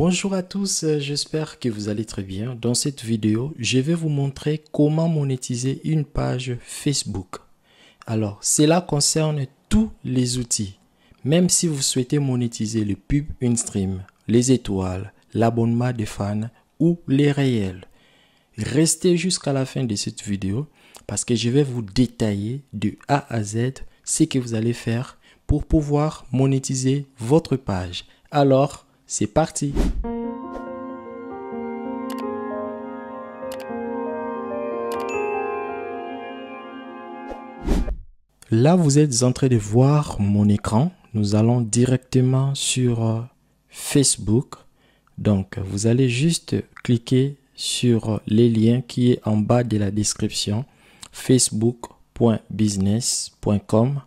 Bonjour à tous, j'espère que vous allez très bien. Dans cette vidéo, je vais vous montrer comment monétiser une page Facebook. Alors, cela concerne tous les outils. Même si vous souhaitez monétiser le pub in-stream, les étoiles, l'abonnement des fans ou les réels. Restez jusqu'à la fin de cette vidéo parce que je vais vous détailler de A à Z ce que vous allez faire pour pouvoir monétiser votre page. Alors, c'est parti! Là, vous êtes en train de voir mon écran. Nous allons directement sur Facebook. Donc, vous allez juste cliquer sur les liens qui est en bas de la description. facebook.business.com.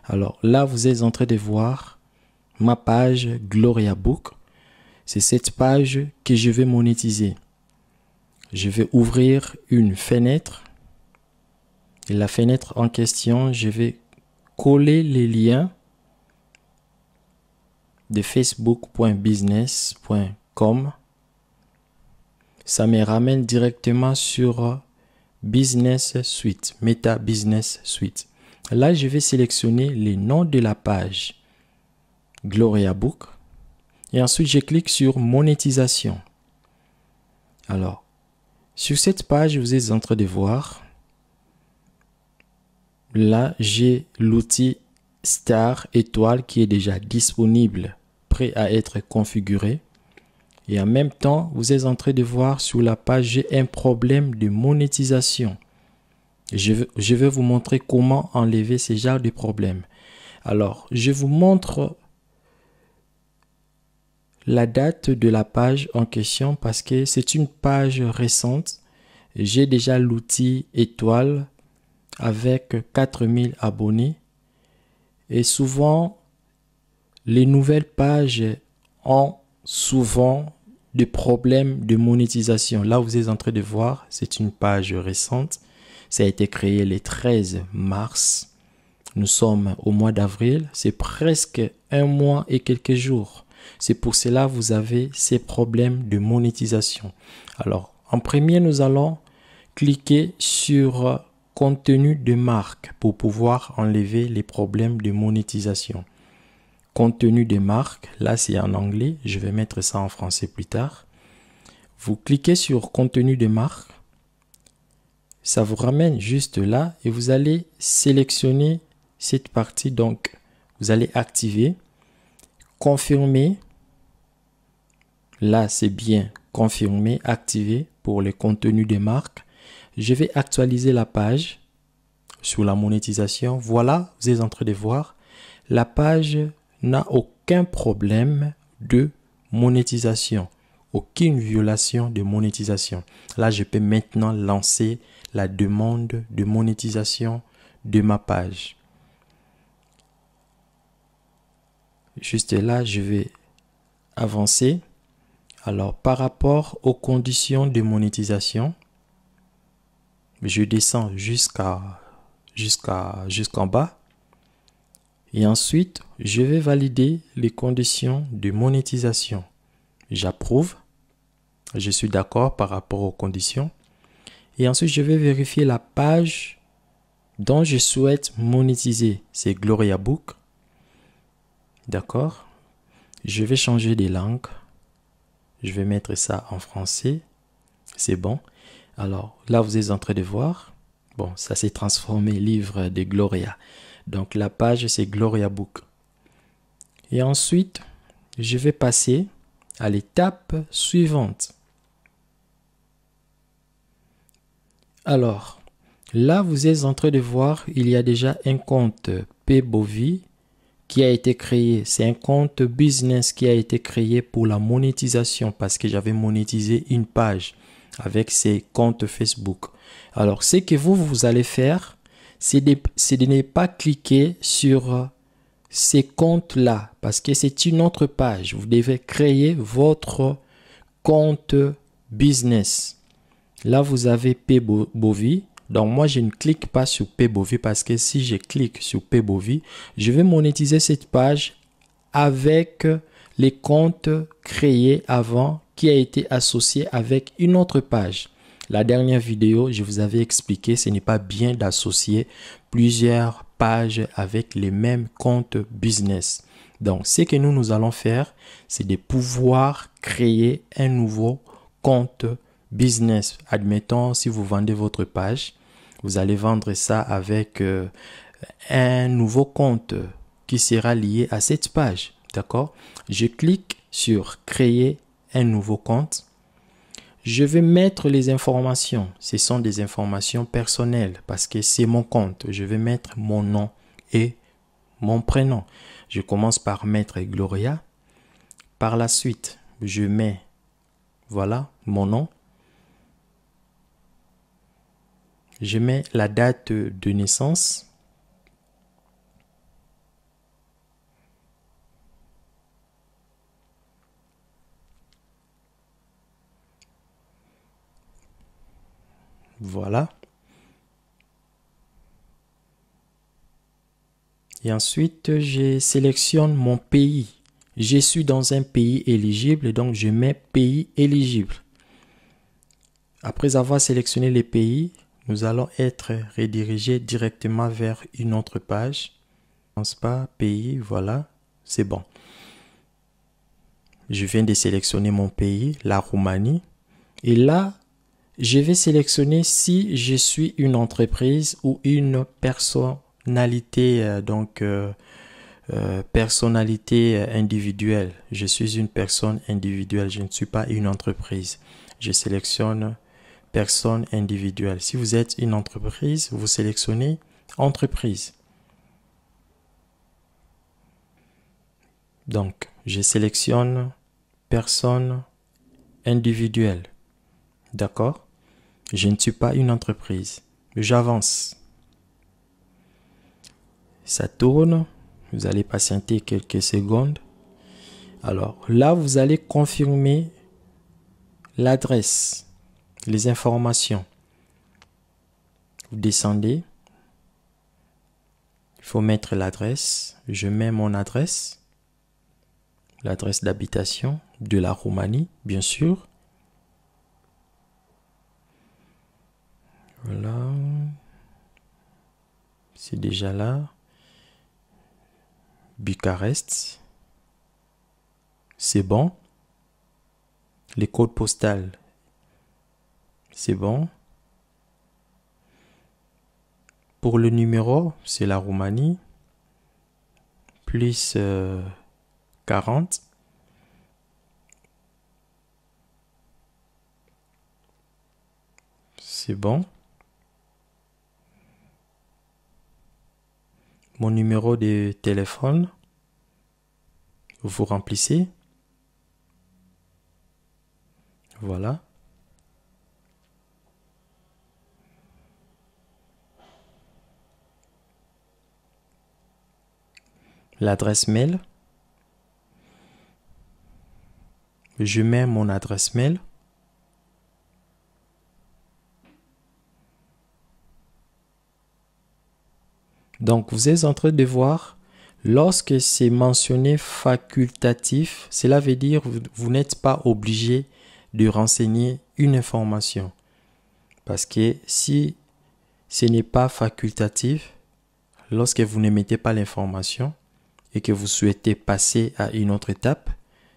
Alors là, vous êtes en train de voir ma page Gloria Book. C'est cette page que je vais monétiser. Je vais ouvrir une fenêtre. Et la fenêtre en question, je vais coller les liens de facebook.business.com. Ça me ramène directement sur Business Suite, Meta Business Suite. Là, je vais sélectionner le nom de la page Gloria Book. Et ensuite, je clique sur monétisation. Alors, sur cette page, vous êtes en train de voir. Là, j'ai l'outil Star Étoile qui est déjà disponible, prêt à être configuré. Et en même temps, vous êtes en train de voir sur la page, j'ai un problème de monétisation. Je vais vous montrer comment enlever ce genre de problème. Alors, je vous montre la date de la page en question parce que c'est une page récente. J'ai déjà l'outil Étoile avec 4000 abonnés et souvent les nouvelles pages ont souvent des problèmes de monétisation. Là, vous êtes en train de voir, c'est une page récente. Ça a été créé le 13 mars. Nous sommes au mois d'avril. C'est presque un mois et quelques jours. C'est pour cela que vous avez ces problèmes de monétisation. Alors, en premier, nous allons cliquer sur contenu de marque pour pouvoir enlever les problèmes de monétisation. Contenu de marque, là c'est en anglais, je vais mettre ça en français plus tard. Vous cliquez sur contenu de marque, ça vous ramène juste là et vous allez sélectionner cette partie. Donc, vous allez activer, confirmer. Là, c'est bien confirmer, activer pour le contenu de marque. Je vais actualiser la page sur la monétisation. Voilà, vous êtes en train de voir. La page n'a aucun problème de monétisation. Aucune violation de monétisation. Là, je peux maintenant lancer la demande de monétisation de ma page. Juste là, je vais avancer. Alors, par rapport aux conditions de monétisation, je descends jusqu'en bas. Et ensuite, je vais valider les conditions de monétisation. J'approuve. Je suis d'accord par rapport aux conditions. Et ensuite, je vais vérifier la page dont je souhaite monétiser. C'est Gloria Book. D'accord. Je vais changer de langue. Je vais mettre ça en français. C'est bon. Alors, là, vous êtes en train de voir. Bon, ça s'est transformé livre de Gloria. Donc, la page, c'est Gloria Book. Et ensuite, je vais passer à l'étape suivante. Alors, là, vous êtes en train de voir, il y a déjà un compte Pebovi qui a été créé. C'est un compte business qui a été créé pour la monétisation parce que j'avais monétisé une page avec ces comptes Facebook. Alors, ce que vous allez faire, c'est de ne pas cliquer sur ces comptes-là parce que c'est une autre page. Vous devez créer votre compte business. Là, vous avez Pebovi. Donc, moi, je ne clique pas sur Pebovi parce que si je clique sur Pebovi, je vais monétiser cette page avec les comptes créés avant qui a été associé avec une autre page. La dernière vidéo, je vous avais expliqué, ce n'est pas bien d'associer plusieurs pages avec les mêmes comptes business. Donc, ce que nous allons faire, c'est de pouvoir créer un nouveau compte business. Admettons, si vous vendez votre page, vous allez vendre ça avec un nouveau compte qui sera lié à cette page. D'accord? Je clique sur créer un nouveau compte. Je vais mettre les informations. Ce sont des informations personnelles parce que c'est mon compte. Je vais mettre mon nom et mon prénom. Je commence par mettre Gloria. Par la suite, je mets, voilà, mon nom. Je mets la date de naissance. Voilà. Et ensuite, je sélectionne mon pays. Je suis dans un pays éligible, donc je mets pays éligible. Après avoir sélectionné les pays, nous allons être redirigés directement vers une autre page. Je pense pas, pays, voilà, c'est bon. Je viens de sélectionner mon pays, la Roumanie. Et là, je vais sélectionner si je suis une entreprise ou une personnalité, personnalité individuelle. Je suis une personne individuelle, je ne suis pas une entreprise. Je sélectionne personne individuelle. Si vous êtes une entreprise, vous sélectionnez entreprise. Donc, je sélectionne personne individuelle. D'accord? Je ne suis pas une entreprise. J'avance. Ça tourne. Vous allez patienter quelques secondes. Alors là, vous allez confirmer l'adresse, les informations. Vous descendez. Il faut mettre l'adresse. Je mets mon adresse. L'adresse d'habitation de la Roumanie, bien sûr. Voilà. C'est déjà là. Bucarest. C'est bon. Les codes postaux. C'est bon. Pour le numéro, c'est la Roumanie. Plus 40. C'est bon. Mon numéro de téléphone, vous remplissez. Voilà. L'adresse mail. Je mets mon adresse mail. Donc, vous êtes en train de voir, lorsque c'est mentionné facultatif, cela veut dire que vous n'êtes pas obligé de renseigner une information. Parce que si ce n'est pas facultatif, lorsque vous ne mettez pas l'information et que vous souhaitez passer à une autre étape,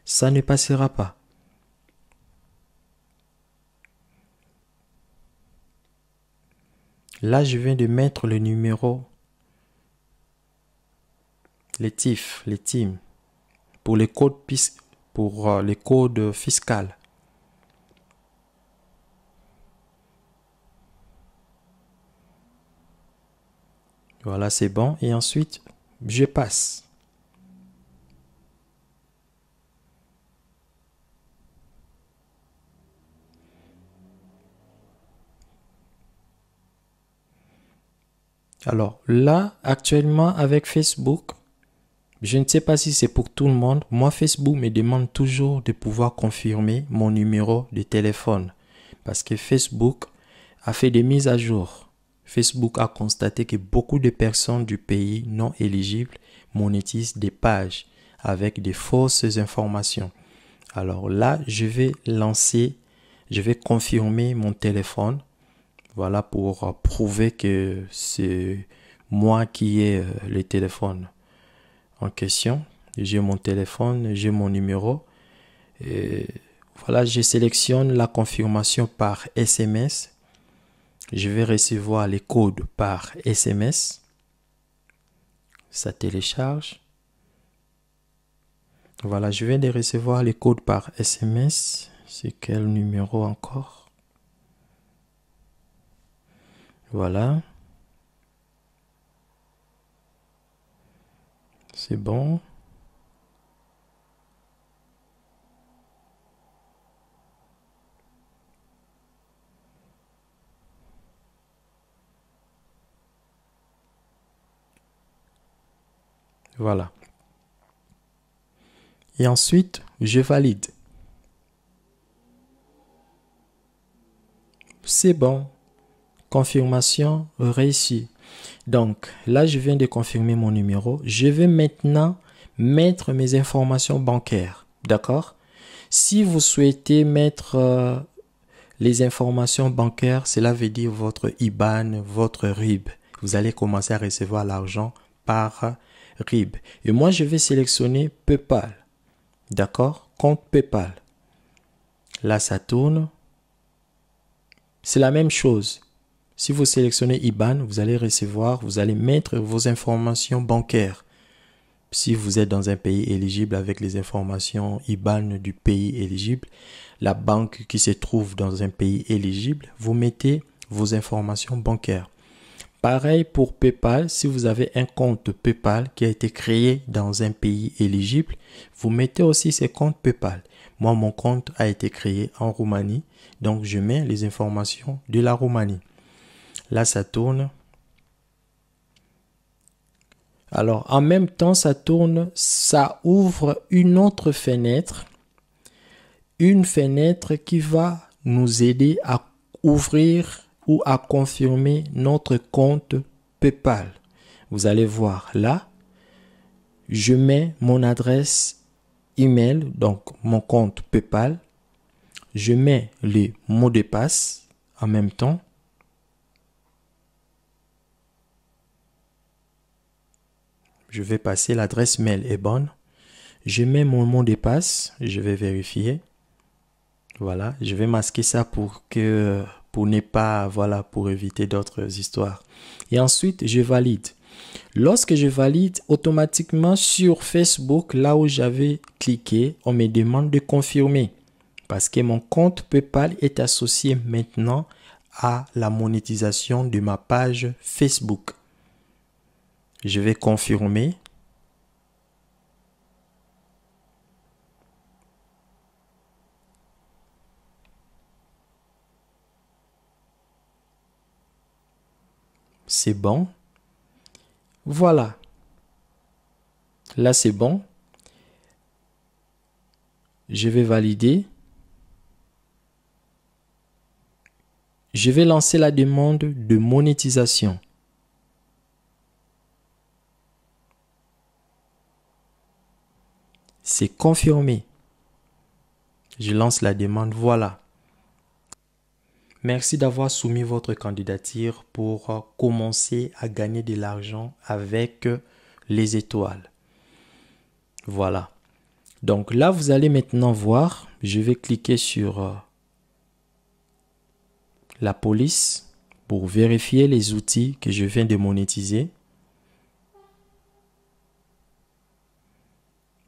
ça ne passera pas. Là, je viens de mettre le numéro, les TIF, les TIM, pour les codes, fiscaux. Voilà, c'est bon. Et ensuite, je passe. Alors là, actuellement avec Facebook, je ne sais pas si c'est pour tout le monde. Moi, Facebook me demande toujours de pouvoir confirmer mon numéro de téléphone. Parce que Facebook a fait des mises à jour. Facebook a constaté que beaucoup de personnes du pays non éligibles monétisent des pages avec des fausses informations. Alors là, je vais confirmer mon téléphone. Voilà, pour prouver que c'est moi qui ai le téléphone en question. J'ai mon téléphone, j'ai mon numéro. Et voilà, je sélectionne la confirmation par SMS. Je vais recevoir les codes par SMS. Ça télécharge. Voilà, je viens de recevoir les codes par SMS. C'est quel numéro encore? Voilà. C'est bon. Voilà. Et ensuite, je valide. C'est bon. Confirmation réussie. Donc, là, je viens de confirmer mon numéro. Je vais maintenant mettre mes informations bancaires. D'accord? Si vous souhaitez mettre les informations bancaires, cela veut dire votre IBAN, votre RIB. Vous allez commencer à recevoir l'argent par RIB. Et moi, je vais sélectionner PayPal. D'accord? Compte PayPal. Là, ça tourne. C'est la même chose. Si vous sélectionnez IBAN, vous allez mettre vos informations bancaires. Si vous êtes dans un pays éligible avec les informations IBAN du pays éligible, la banque qui se trouve dans un pays éligible, vous mettez vos informations bancaires. Pareil pour PayPal, si vous avez un compte PayPal qui a été créé dans un pays éligible, vous mettez aussi ce compte PayPal. Moi, mon compte a été créé en Roumanie, donc je mets les informations de la Roumanie. Là, ça tourne. Alors, en même temps, ça tourne, ça ouvre une autre fenêtre. Une fenêtre qui va nous aider à ouvrir ou à confirmer notre compte PayPal. Vous allez voir là, je mets mon adresse email, donc mon compte PayPal. Je mets les mots de passe en même temps. Je vais passer, l'adresse mail est bonne. Je mets mon mot de passe, je vais vérifier. Voilà, je vais masquer ça pour ne pas, voilà, pour éviter d'autres histoires. Et ensuite, je valide. Lorsque je valide, automatiquement sur Facebook, là où j'avais cliqué, on me demande de confirmer. Parce que mon compte PayPal est associé maintenant à la monétisation de ma page Facebook. Je vais confirmer. C'est bon. Voilà. Là, c'est bon. Je vais valider. Je vais lancer la demande de monétisation. C'est confirmé. Je lance la demande. Voilà. Merci d'avoir soumis votre candidature pour commencer à gagner de l'argent avec les étoiles. Voilà. Donc là, vous allez maintenant voir. Je vais cliquer sur la police pour vérifier les outils que je viens de monétiser.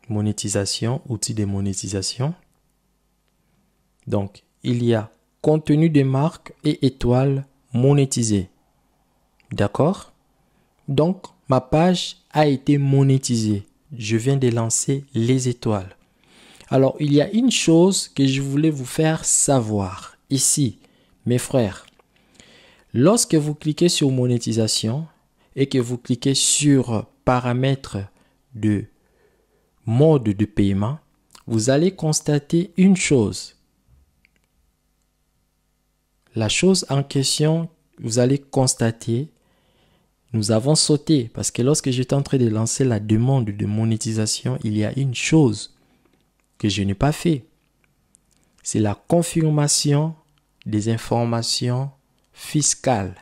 Monétisation, outils de monétisation. Donc, il y a contenu de marque et étoiles monétisées. D'accord? Donc, ma page a été monétisée. Je viens de lancer les étoiles. Alors, il y a une chose que je voulais vous faire savoir ici, mes frères. Lorsque vous cliquez sur monétisation et que vous cliquez sur paramètres de mode de paiement, vous allez constater une chose. La chose en question, vous allez constater nous avons sauté parce que lorsque j'étais en train de lancer la demande de monétisation, il y a une chose que je n'ai pas fait. C'est la confirmation des informations fiscales.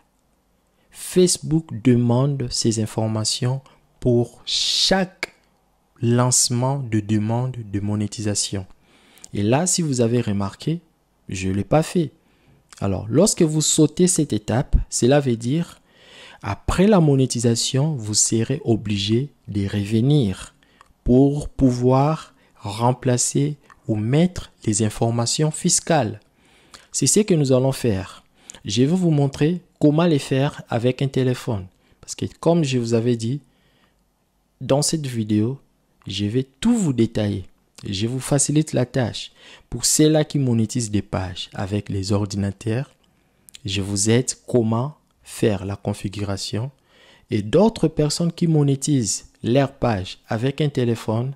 Facebook demande ces informations pour chaque lancement de demande de monétisation. Et là, si vous avez remarqué, je ne l'ai pas fait. Alors, lorsque vous sautez cette étape, cela veut dire après la monétisation, vous serez obligé de revenir pour pouvoir remplacer ou mettre les informations fiscales. C'est ce que nous allons faire. Je vais vous montrer comment les faire avec un téléphone. Parce que comme je vous avais dit, dans cette vidéo, je vais tout vous détailler. Je vous facilite la tâche. Pour ceux-là qui monétisent des pages avec les ordinateurs, je vous aide comment faire la configuration. Et d'autres personnes qui monétisent leur page avec un téléphone,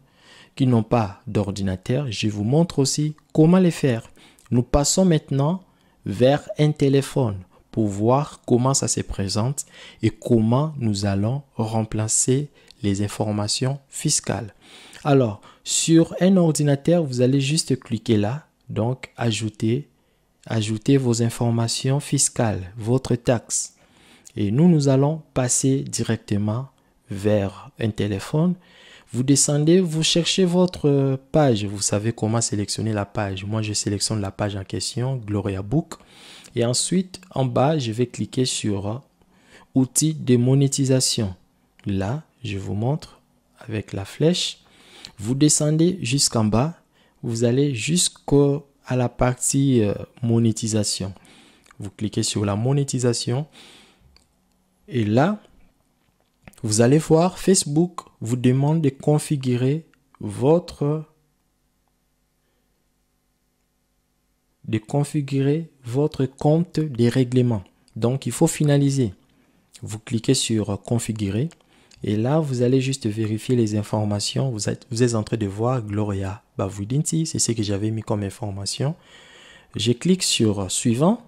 qui n'ont pas d'ordinateur, je vous montre aussi comment les faire. Nous passons maintenant vers un téléphone pour voir comment ça se présente et comment nous allons remplacer les informations fiscales. Alors, sur un ordinateur, vous allez juste cliquer là, donc ajouter vos informations fiscales, votre taxe. Et nous allons passer directement vers un téléphone. Vous descendez, vous cherchez votre page. Vous savez comment sélectionner la page. Moi, je sélectionne la page en question, Gloria Book. Et ensuite, en bas, je vais cliquer sur outils de monétisation. Là, je vous montre avec la flèche. Vous descendez jusqu'en bas. Vous allez jusqu'à la partie monétisation. Vous cliquez sur la monétisation. Et là, vous allez voir, Facebook vous demande de configurer votre compte de règlement. Donc, il faut finaliser. Vous cliquez sur configurer et là, vous allez juste vérifier les informations. Vous êtes en train de voir Gloria Bavudinti, c'est ce que j'avais mis comme information. Je clique sur suivant.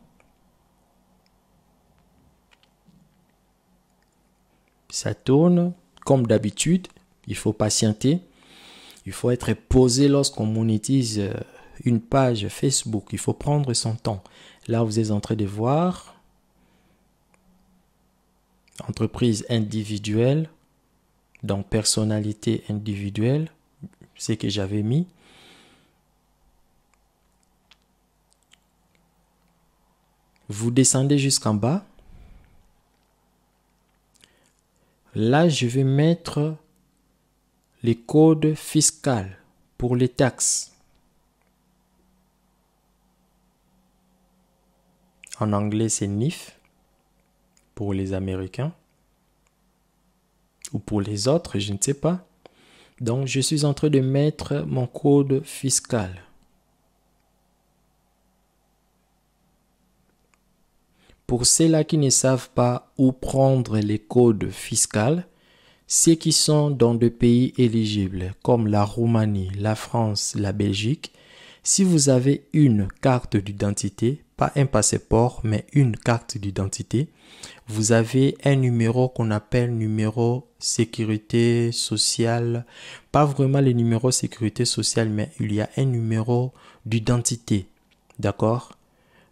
Ça tourne comme d'habitude. Il faut patienter. Il faut être posé lorsqu'on monétise une page Facebook. Il faut prendre son temps. Là, vous êtes en train de voir entreprise individuelle, donc personnalité individuelle, c'est que j'avais mis. Vous descendez jusqu'en bas. Là, je vais mettre les codes fiscaux pour les taxes. En anglais, c'est NIF pour les Américains ou pour les autres, je ne sais pas. Donc, je suis en train de mettre mon code fiscal. Pour ceux-là qui ne savent pas où prendre les codes fiscaux, ceux qui sont dans des pays éligibles comme la Roumanie, la France, la Belgique, si vous avez une carte d'identité, pas un passeport, mais une carte d'identité, vous avez un numéro qu'on appelle numéro sécurité sociale. Pas vraiment le numéro sécurité sociale, mais il y a un numéro d'identité. D'accord?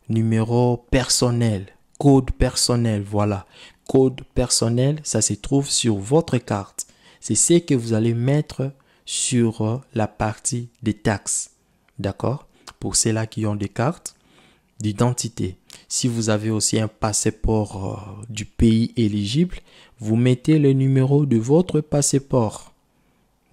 Numéro personnel. Code personnel, voilà. Code personnel, ça se trouve sur votre carte. C'est ce que vous allez mettre sur la partie des taxes. D'accord? Pour ceux-là qui ont des cartes d'identité. Si vous avez aussi un passeport du pays éligible, vous mettez le numéro de votre passeport.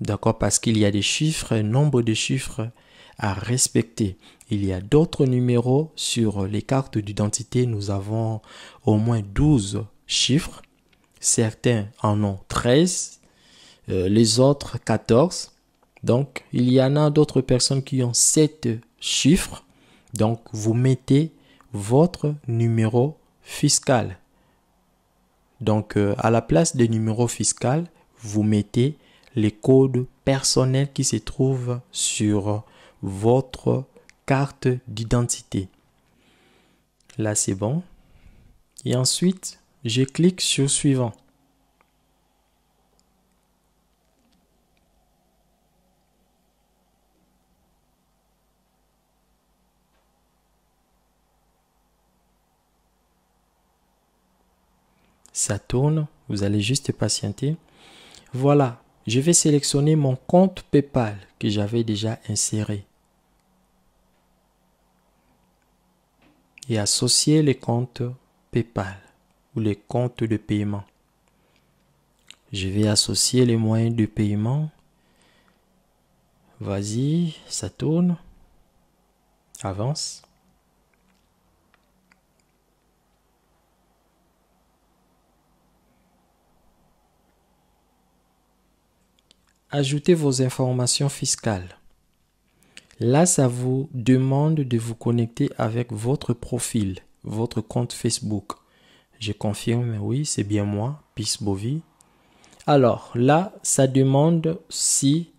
D'accord? Parce qu'il y a des chiffres, un nombre de chiffres à respecter. Il y a d'autres numéros sur les cartes d'identité. Nous avons au moins 12 chiffres. Certains en ont 13, les autres 14. Donc, il y en a d'autres personnes qui ont 7 chiffres. Donc, vous mettez votre numéro fiscal. Donc, à la place des numéros fiscaux, vous mettez les codes personnels qui se trouvent sur votre carte d'identité. Là, c'est bon. Et ensuite, je clique sur suivant. Ça tourne. Vous allez juste patienter. Voilà. Je vais sélectionner mon compte PayPal que j'avais déjà inséré. Et associer les comptes PayPal ou les comptes de paiement. Je vais associer les moyens de paiement. Vas-y, ça tourne. Avance. Ajoutez vos informations fiscales. Là, ça vous demande de vous connecter avec votre profil, votre compte Facebook. Je confirme, oui, c'est bien moi, Peace Bovie. Alors, là, ça demande si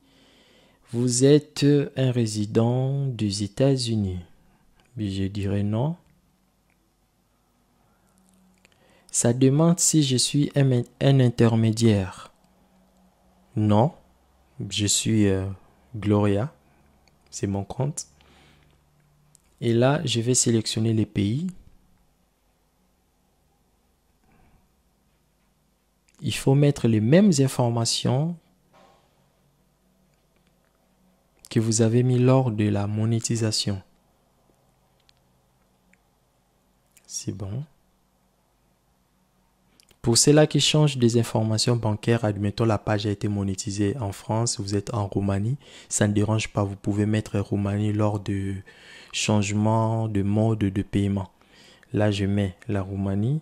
vous êtes un résident des États-Unis. Je dirais non. Ça demande si je suis un intermédiaire. Non, je suis Gloria. C'est mon compte. Et là, je vais sélectionner les pays. Il faut mettre les mêmes informations que vous avez mis lors de la monétisation. C'est bon. Pour ceux-là qui changent des informations bancaires, admettons la page a été monétisée en France, vous êtes en Roumanie, ça ne dérange pas, vous pouvez mettre Roumanie lors de changement de mode de paiement. Là, je mets la Roumanie,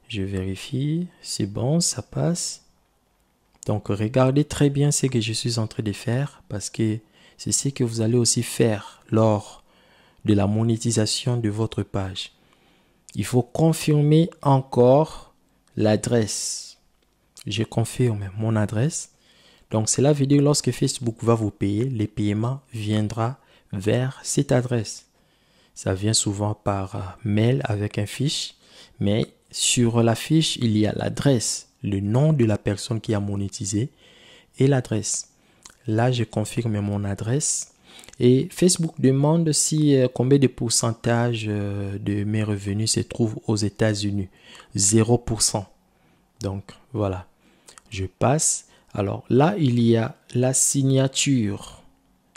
je vérifie, c'est bon, ça passe. Donc, regardez très bien ce que je suis en train de faire parce que c'est ce que vous allez aussi faire lors de la monétisation de votre page. Il faut confirmer encore l'adresse. Je confirme mon adresse. Donc, cela veut dire lorsque Facebook va vous payer, les paiements viendront vers cette adresse. Ça vient souvent par mail avec un fiche, mais sur la fiche, il y a l'adresse, le nom de la personne qui a monétisé et l'adresse. Là, je confirme mon adresse et Facebook demande si combien de pourcentage de mes revenus se trouve aux États-Unis. 0%. Donc, voilà. Je passe. Alors là, il y a la signature.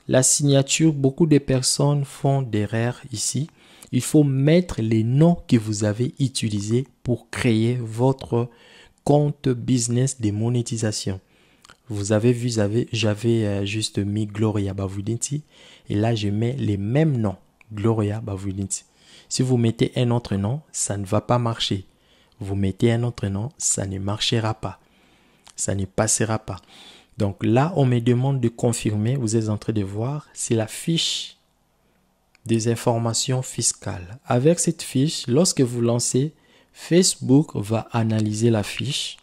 La signature, beaucoup de personnes font d'erreurs ici. Il faut mettre les noms que vous avez utilisés pour créer votre compte business de monétisation. Vous avez vu, j'avais juste mis Gloria Bavudinti et là je mets les mêmes noms, Gloria Bavudinti. Si vous mettez un autre nom, ça ne va pas marcher. Vous mettez un autre nom, ça ne marchera pas. Ça ne passera pas. Donc là, on me demande de confirmer, vous êtes en train de voir, c'est la fiche des informations fiscales. Avec cette fiche, lorsque vous lancez, Facebook va analyser la fiche.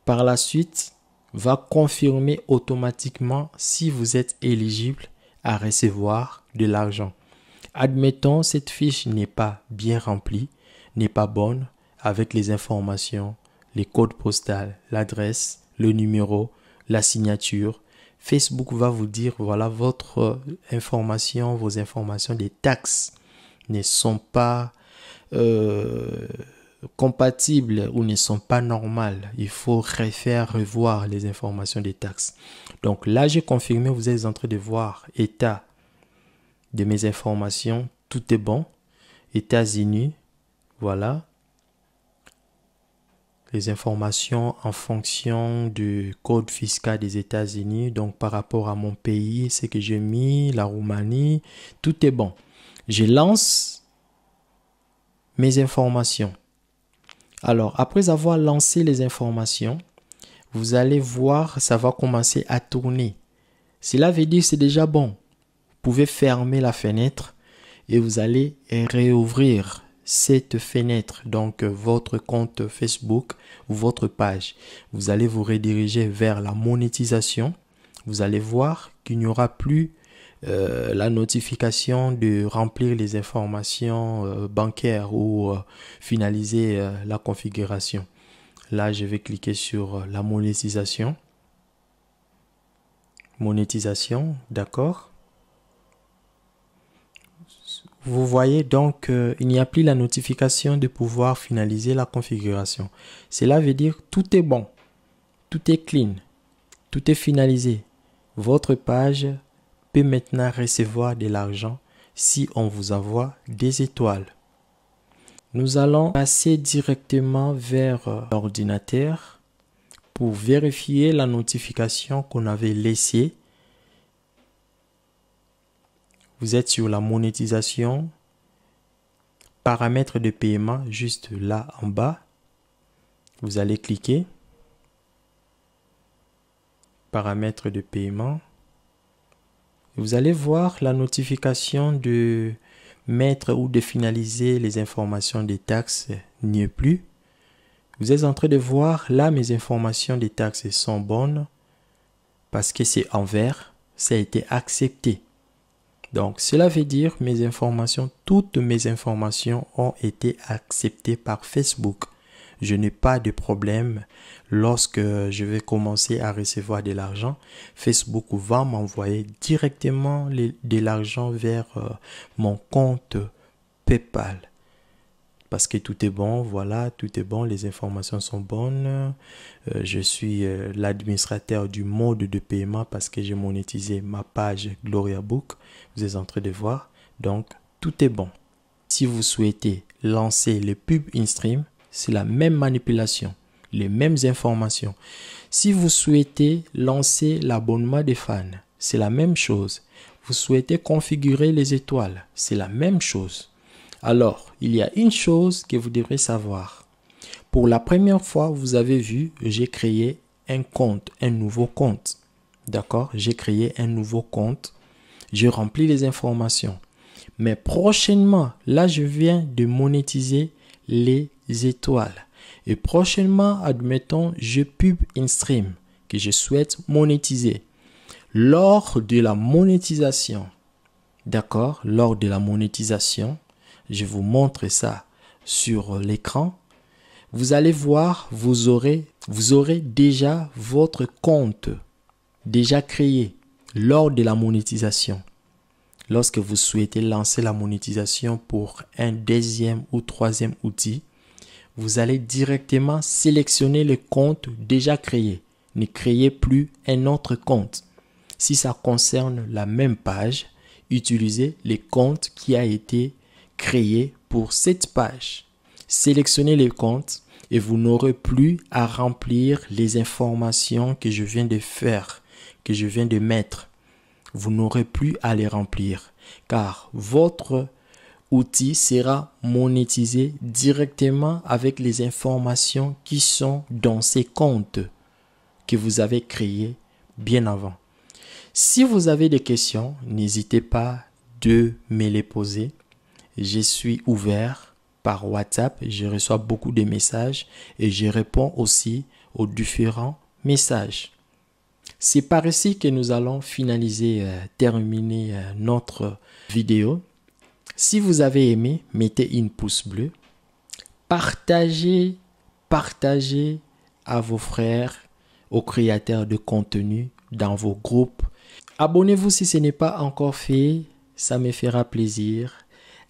Par la suite, va confirmer automatiquement si vous êtes éligible à recevoir de l'argent. Admettons, cette fiche n'est pas bien remplie, n'est pas bonne avec les informations, les codes postaux, l'adresse, le numéro, la signature. Facebook va vous dire, voilà, votre information, vos informations des taxes ne sont pas compatibles ou ne sont pas normales. Il faut revoir les informations des taxes. Donc là, j'ai confirmé, vous êtes en train de voir état de mes informations. Tout est bon. États-Unis, voilà. Les informations en fonction du code fiscal des États-Unis. Donc par rapport à mon pays, ce que j'ai mis, la Roumanie, tout est bon. Je lance mes informations. Alors, après avoir lancé les informations, vous allez voir, ça va commencer à tourner. Cela veut dire que c'est déjà bon. Vous pouvez fermer la fenêtre et vous allez réouvrir cette fenêtre, donc votre compte Facebook ou votre page. Vous allez vous rediriger vers la monétisation. Vous allez voir qu'il n'y aura plus la notification de remplir les informations bancaires ou finaliser la configuration. Là, je vais cliquer sur la monétisation. Monétisation, d'accord. Vous voyez donc, il n'y a plus la notification de pouvoir finaliser la configuration. Cela veut dire tout est bon, tout est clean, tout est finalisé. Votre page peut maintenant recevoir de l'argent si on vous envoie des étoiles. Nous allons passer directement vers l'ordinateur pour vérifier la notification qu'on avait laissée. Vous êtes sur la monétisation, paramètres de paiement, juste là en bas. Vous allez cliquer, paramètres de paiement. Vous allez voir la notification de mettre ou de finaliser les informations des taxes n'y est plus. Vous êtes en train de voir là mes informations des taxes sont bonnes parce que c'est en vert, ça a été accepté. Donc, cela veut dire toutes mes informations ont été acceptées par Facebook. Je n'ai pas de problème lorsque je vais commencer à recevoir de l'argent. Facebook va m'envoyer directement de l'argent vers mon compte PayPal. Parce que tout est bon, voilà, tout est bon, les informations sont bonnes. Je suis l'administrateur du mode de paiement parce que j'ai monétisé ma page Gloria Book. Vous êtes en train de voir, donc tout est bon. Si vous souhaitez lancer le pub in-stream, c'est la même manipulation, les mêmes informations. Si vous souhaitez lancer l'abonnement des fans, c'est la même chose. Vous souhaitez configurer les étoiles, c'est la même chose. Alors, il y a une chose que vous devrez savoir. Pour la première fois, vous avez vu, j'ai créé un compte, un nouveau compte. D'accord? J'ai créé un nouveau compte. Je remplis les informations. Mais prochainement, là, je viens de monétiser les étoiles. Et prochainement, admettons, je pub in-stream que je souhaite monétiser. Lors de la monétisation, d'accord? Lors de la monétisation, je vous montre ça sur l'écran. Vous allez voir, vous aurez déjà votre compte déjà créé lors de la monétisation. Lorsque vous souhaitez lancer la monétisation pour un deuxième ou troisième outil, vous allez directement sélectionner le compte déjà créé. Ne créez plus un autre compte. Si ça concerne la même page, utilisez le compte qui a été créé pour cette page. Sélectionnez les comptes et vous n'aurez plus à remplir les informations que je viens de faire, que je viens de mettre. Vous n'aurez plus à les remplir car votre outil sera monétisé directement avec les informations qui sont dans ces comptes que vous avez créés bien avant. Si vous avez des questions, n'hésitez pas de me les poser. Je suis ouvert par WhatsApp, je reçois beaucoup de messages et je réponds aussi aux différents messages. C'est par ici que nous allons terminer notre vidéo. Si vous avez aimé, mettez une pouce bleu. Partagez à vos frères, aux créateurs de contenu dans vos groupes. Abonnez-vous si ce n'est pas encore fait, ça me fera plaisir.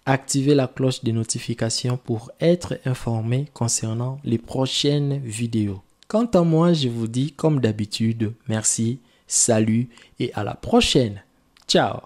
Activez la cloche de notification pour être informé concernant les prochaines vidéos. Quant à moi, je vous dis comme d'habitude, merci, salut et à la prochaine. Ciao!